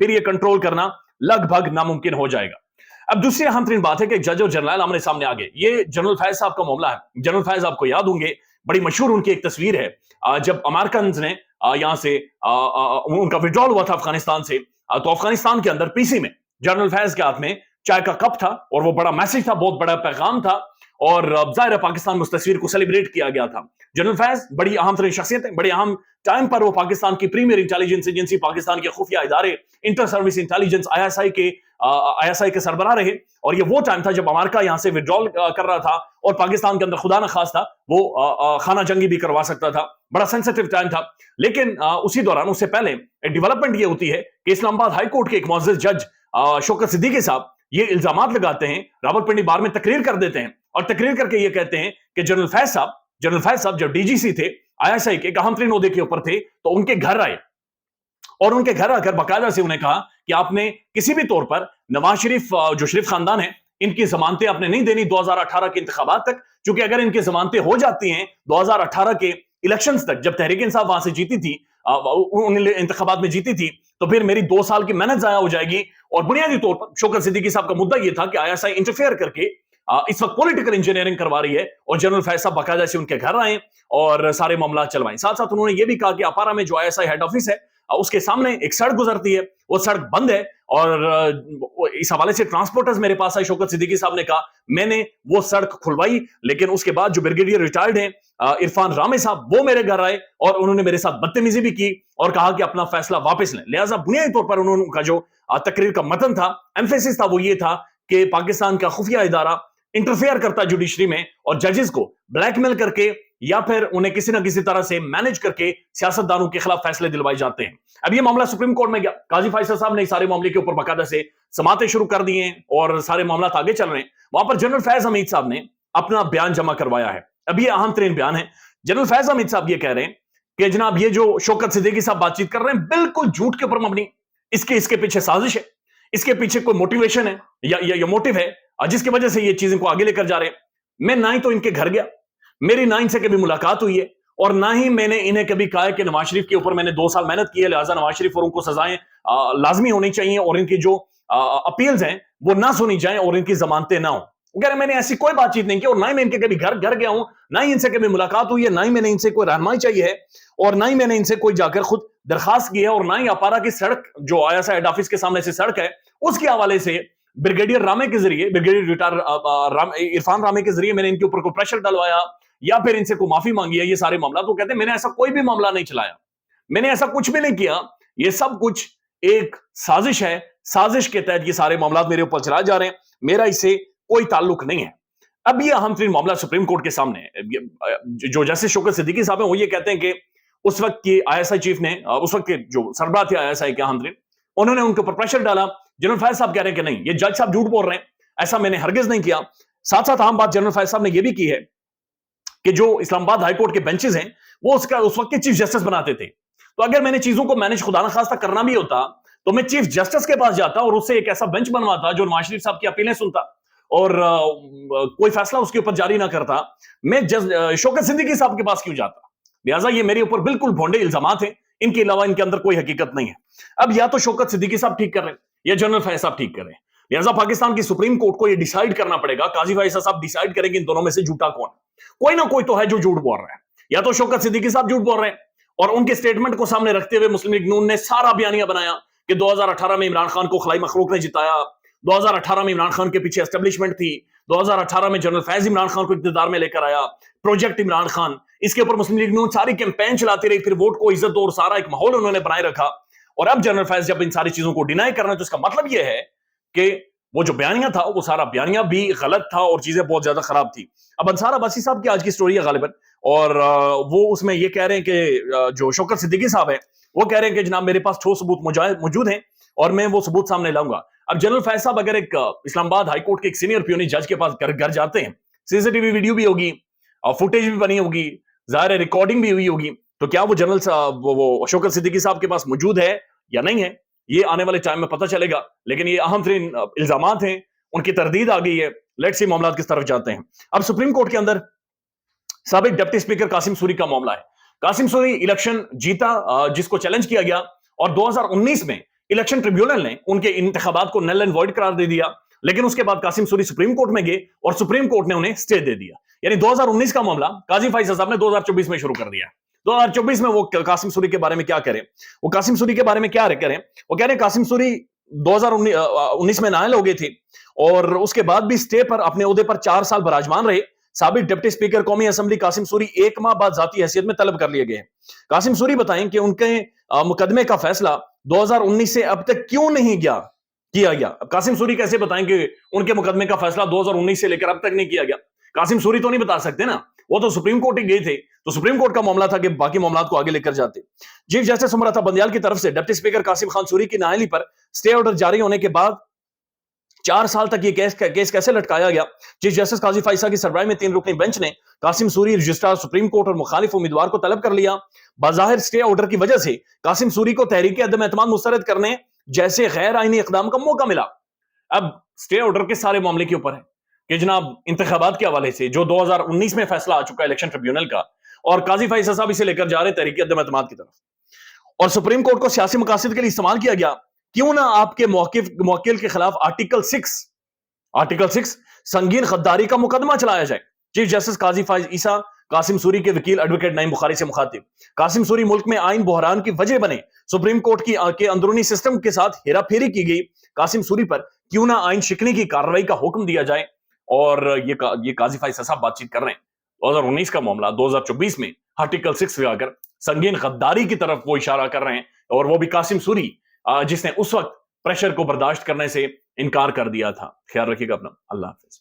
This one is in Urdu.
پھر یہ کنٹرول کرنا لگ بھگ ناممکن ہو جائے گا۔ اب دوسری اہم ترین بات ہے کہ ایک جج اور جرنیل آمنے سامنے آ گئے۔ یہ جنرل فیض صاحب کا معاملہ ہے۔ جنرل فیض آپ کو یاد ہوں گے، بڑی مشہور ان کی ایک تصویر ہے جب امریکنز نے یہاں سے ان کا وڈرال ہوا تھا افغانستان سے، تو افغانستان کے اندر پی سی میں جنرل فیض کے ہاتھ میں چائے کا کپ تھا اور وہ بڑا میسج تھا، بہت بڑا پیغام تھا، اور ظاہر ہے پاکستان میں اس تصویر کو سیلیبریٹ کیا گیا تھا۔ جنرل فیض بڑی اہم ترین شخصیت ہے، بڑے اہم ٹائم پر وہ پاکستان کی پریمیئر انٹیلیجنس ایجنسی، پاکستان کے خفیہ ادارے Inter Service Intelligence I S I کے سربراہ رہے، اور یہ وہ ٹائم تھا جب امریکہ یہاں سے وڈرال کر رہا تھا اور پاکستان کے اندر خدا نہ خواستہ وہ خانہ جنگی بھی کروا سکتا تھا، بڑا سینسٹیو ٹائم تھا۔ لیکن اسی دوران، اس سے پہلے ایک ڈیولپمنٹ یہ ہوتی ہے کہ اسلام آباد ہائی کورٹ کے ایک معزز جج شوکت صدیقی صاحب یہ الزامات لگاتے ہیں، راولپنڈی بار میں تقریر کر دیتے ہیں، اور تقریر کر کے یہ کہتے ہیں کہ جنرل فیض صاحب جب ڈی جی سی تھے، آئی ایس آئی کے اہم ترین عہدے کے اوپر تھے، تو ان کے گھر آئے اور ان کے گھر آ کر باقاعدہ سے انہیں کہا کہ آپ نے کسی بھی طور پر نواز شریف جو شریف خاندان ہے، ان کی ضمانتیں آپ نے نہیں دینی 2018 کے انتخابات تک، چونکہ اگر ان کی ضمانتیں ہو جاتی ہیں 2018 کے الیکشنز تک، جب تحریک انصاف وہاں سے جیتی تھی، ان انتخابات میں جیتی تھی، تو پھر میری 2 سال کی محنت ضائع ہو جائے گی۔ اور بنیادی طور پر شوکت صدیقی صاحب کا مدعا یہ تھا کہ آئی ایس آئی انٹرفیئر کر کے اس وقت پولیٹیکل انجینئرنگ کروا رہی ہے، اور جنرل فیض صاحب باقاعدہ سے ان کے گھر آئے اور سارے معاملات چلوائیں۔ ساتھ ساتھ انہوں نے یہ بھی کہا کہ اپارا میں جو آئی ایس آئی ہیڈ آفس ہے، اس کے سامنے ایک سڑک گزرتی ہے، وہ سڑک بند ہے، اور اس حوالے سے ٹرانسپورٹرز میرے پاس آئے۔ شوکت صدیقی صاحب نے کہا میں نے وہ سڑک کھلوائی، لیکن اس کے بعد جو بریگیڈیئر ریٹائرڈ ہیں عرفان رامے صاحب، وہ میرے گھر آئے اور انہوں نے میرے ساتھ بدتمیزی بھی کی اور کہا کہ اپنا فیصلہ واپس لیں۔ لہٰذا بنیادی طور پر انہوں کا جو تقریر کا متن تھا، ایمفیسس تھا، وہ یہ تھا کہ پاکستان کا خفیہ ادارہ انٹرفیئر کرتا جوڈیشری میں، اور ججز کو بلیک میل کر کے یا پھر انہیں کسی نہ کسی طرح سے مینج کر کے سیاستدانوں کے خلاف فیصلے دلوائے جاتے ہیں۔ اب یہ معاملہ سپریم کورٹ میں گیا، قاضی فیصل صاحب نے اس سارے معاملے کے اوپر باقاعدہ سے سماعتیں شروع کر دی ہیں اور سارے معاملات آگے چل رہے ہیں۔ وہاں پر جنرل فیض حمید صاحب نے اپنا بیان جمع کروایا ہے۔ اب یہ اہم ترین بیان ہے۔ جنرل فیض حمید صاحب یہ کہہ رہے ہیں کہ جناب یہ جو شوکت صدیقی صاحب بات چیت کر رہے ہیں بالکل جھوٹ کے اوپر مبنی، اس کے پیچھے سازش ہے، اس کے پیچھے کوئی موٹیویشن ہے یا موٹیو ہے جس کی وجہ سے یہ چیزیں کو آگے لے کر جا رہے ہیں۔ میں نہ ہی تو ان کے گھر گیا، میری نہ ان سے کبھی ملاقات ہوئی ہے، اور نہ ہی میں نے انہیں کبھی کہا ہے کہ نواز شریف کے اوپر میں نے 2 سال محنت کی ہے، لہٰذا نواز شریف اور ان کو سزائیں لازمی ہونی چاہیے، اور ان کی جو اپیلز ہیں وہ نہ سنی جائیں اور ان کی ضمانتیں نہ ہوں۔ اگر میں نے ایسی کوئی بات چیت نہیں کی، اور نہ ہی میں ان کے کبھی گھر گیا ہوں، نہ ہی ان سے کبھی ملاقات ہوئی ہے، نہ ہی میں نے ان سے کوئی رہنمائی چاہیے ہے، اور نہ ہی میں نے ان سے کوئی جا کر خود درخواست کی ہے، اور نہ ہی اپارا کی سڑک جو آئی ایس آئی ہیڈ آفس کے سامنے سے سڑک ہے اس کے حوالے سے بریگیڈیئر رامے کے ذریعے، بریگیڈیئر ریٹائر عرفان رامے کے ذریعے میں نے ان کے اوپر کوئی پریشر ڈلوایا یا پھر ان سے کوئی معافی مانگی ہے۔ یہ سارے معاملات وہ کہتے ہیں میں نے ایسا کوئی بھی معاملہ نہیں چلایا، میں نے ایسا کچھ بھی نہیں کیا، یہ سب کچھ ایک سازش ہے، سازش کے تحت یہ سارے معاملات میرے اوپر چلائے جا رہے ہیں، میرا اس سے کوئی تعلق نہیں ہے۔ اب یہ اہم ترین معاملہ سپریم کورٹ کے سامنے ہے۔ جو جسٹس شوکت صدیقی صاحب ہیں وہ یہ کہتے ہیں کہ اس وقت کی آئی ایس آئی چیف نے، اس وقت کے جو سربراہ تھے آئی ایس آئی کے اہم ترین، انہوں نے ان کے اوپر پریشر ڈالا۔ جنرل فیض صاحب کہہ رہے ہیں کہ نہیں، یہ جج صاحب جھوٹ بول رہے ہیں، ایسا میں نے ہرگز نہیں کیا۔ ساتھ ساتھ اہم بات جنرل فیض صاحب نے یہ بھی کی ہے کہ جو اسلام آباد ہائی کورٹ کے بینچز ہیں وہ اس وقت کے چیف جسٹس بناتے تھے، تو اگر میں نے چیزوں کو مینج خدا نہ خواستہ کرنا بھی ہوتا تو میں چیف جسٹس کے پاس جاتا اور اس سے ایک ایسا بینچ بنواتا جو نواز شریف صاحب کی اپیلیں سنتا اور کوئی فیصلہ اس کے اوپر جاری نہ کرتا۔ میں شوکت صدیقی صاحب کے پاس کیوں جاتا؟ لہٰذا یہ میرے اوپر بالکل بھونڈے الزامات ہیں، ان کے علاوہ ان کے اندر کوئی حقیقت نہیں ہے۔ اب یا تو شوکت صدیقی صاحب ٹھیک کر رہے ہیں یا جنرل فیض صاحب ٹھیک کر رہے ہیں، لہٰذا پاکستان کی سپریم کورٹ کو یہ ڈیسائیڈ کرنا پڑے گا، قاضی فیصل صاحب ڈیسائیڈ کریں کہ ان دونوں میں سے جھوٹا کون ہے۔ کوئی نہ کوئی تو ہے جو جھوٹ بول رہا ہے، یا تو شوکت صدیقی صاحب جھوٹ بول رہے ہیں، اور ان کے سٹیٹمنٹ کو سامنے رکھتے ہوئے مسلم لیگ نون نے سارا بیانیہ بنایا کہ 2018 میں عمران خان کو خلائی مخلوق نے جتایا، 2018 میں عمران خان کے پیچھے اسٹیبلشمنٹ تھی، 2018 میں جنرل فیض عمران خان کو اقتدار میں لے کر آیا، پروجیکٹ عمران خان، اس کے اوپر مسلم لیگ نون ساری کیمپین چلاتی رہی، پھر ووٹ کو عزت دو اور سارا ایک ماحول انہوں نے بنائے رکھا۔ اور اب جنرل فیض جب ان ساری چیزوں کو ڈینائی کر رہے ہیں تو اس کا مطلب یہ ہے کہ وہ جو بیانیہ تھا وہ سارا بیانیہ بھی غلط تھا اور چیزیں بہت زیادہ خراب تھی۔ اب انصار عباسی صاحب کی آج کی سٹوری ہے غالباً، اور وہ اس میں یہ کہہ رہے ہیں کہ جو شوکت صدیقی صاحب ہیں وہ کہہ رہے ہیں کہ جناب میرے پاس ٹھوس ثبوت موجود ہیں اور میں وہ ثبوت سامنے لاؤں گا۔ اب جنرل فیض صاحب اگر ایک اسلام آباد ہائی کورٹ کے ایک سینئر پیونی جج کے پاس گھر جاتے ہیں، سی سی ٹی وی ویڈیو بھی ہوگی اور فوٹیج بھی بنی ہوگی، ظاہر ہے ریکارڈنگ بھی ہوئی ہوگی، تو کیا وہ جنرل وہ شوکت صدیقی صاحب کے پاس موجود ہے یا نہیں ہے یہ آنے والے ٹائم میں پتہ چلے گا۔ لیکن یہ اہم ترین الزامات ہیں، ان کی تردید آ گئی ہے، لیٹس سی معاملات کس طرف جاتے ہیں۔ اب سپریم کورٹ کے اندر سابق ڈپٹی اسپیکر قاسم سوری کا معاملہ ہے۔ قاسم سوری الیکشن جیتا جس کو چیلنج کیا گیا، اور 2019 میں الیکشن ٹریبیونل نے ان کے انتخابات کو نل اینڈ وائڈ قرار دے دیا، لیکن اس کے بعد قاسم سوری سپریم کورٹ میں گئے اور سپریم کورٹ نے انہیں سٹے دے دیا. یعنی 2019 کا معاملہ قاضی فائز صاحب نے 2024 میں شروع کر دیا. 2024 میں وہ قاسم سوری کے بارے میں کیا کریں؟ وہ قاسم سوری کے بارے میں کیا کریں؟ وہ کہہ رہے ہیں قاسم سوری 2019 میں نائل ہو گئے تھے اور اس کے بعد بھی سٹے پر اپنے عہدے پر 4 سال براجمان رہے. سابق ڈپٹی سپیکر قومی اسمبلی قاسم سوری 1 ماہ بعد ذاتی حیثیت میں طلب کر لیے گئے ہیں. قاسم سوری بتائیں کہ ان کے مقدمے کا فیصلہ 2019 سے اب تک کیوں نہیں کیا گیا؟ قاسم سوری کیسے بتائیں کہ ان کے مقدمے کا فیصلہ 2019 سے لے کر اب تک نہیں کیا گیا؟ قاسم سوری تو نہیں بتا سکتے نا، وہ تو سپریم کورٹ ہی گئے تھے، تو سپریم کورٹ کا معاملہ تھا کہ باقی معاملات کو آگے لے کر جاتے. چیف جسٹس امرتا بندیال کی طرف سے deputy speaker Qasim Khan sorry کی نااہلی پر سٹے آرڈر جاری ہونے کے بعد 4 سال تک یہ کیس کیسے لٹکایا گیا؟ چیف جسٹس قاضی فائصہ کی سربراہی میں 3 رکنی بینچ نے Qasim sorry, registrar supreme court اور مخالف امیدوار کو طلب کر لیا. بظاہر سٹے آرڈر کی وجہ سے قاسم سوری کو تحریک عدم اعتماد مسترد کرنے جیسے غیر آئینی اقدام کا موقع ملا. اب سٹے آرڈر کے سارے معاملے کے اوپر ہے کہ جناب انتخابات کے حوالے سے جو 2019 میں فیصلہ آ چکا ہے الیکشن ٹریبیونل کا، اور قاضی فائصہ صاحب اسے لے کر جا رہے تحریک عدم اعتماد کی طرف، اور سپریم کورٹ کو سیاسی مقاصد کے لیے استعمال کیا گیا. کیوں نہ آپ کے موکل کے خلاف آرٹیکل 6 سنگین غداری کا مقدمہ چلایا جائے. چیف جسٹس قاضی فائز عیسیٰ قاسم سوری کے وکیل ایڈوکیٹ نعیم بخاری سے مخاطب: قاسم سوری ملک میں آئین بحران کی وجہ بنے، سپریم کورٹ کے اندرونی سسٹم کے ساتھ ہیرا پھیری کی گئی، قاسم سوری پر کیوں نہ آئین شکنی کی کارروائی کا حکم دیا جائے. اور یہ قاضی فائز صاحب بات چیت کر رہے ہیں. 2019 کا معاملہ 2024 میں آرٹیکل 6 لگا کر سنگین غداری کی طرف وہ اشارہ کر رہے ہیں، اور وہ بھی قاسم سوری جس نے اس وقت پریشر کو برداشت کرنے سے انکار کر دیا تھا. خیال رکھیے گا اپنا. اللہ حافظ.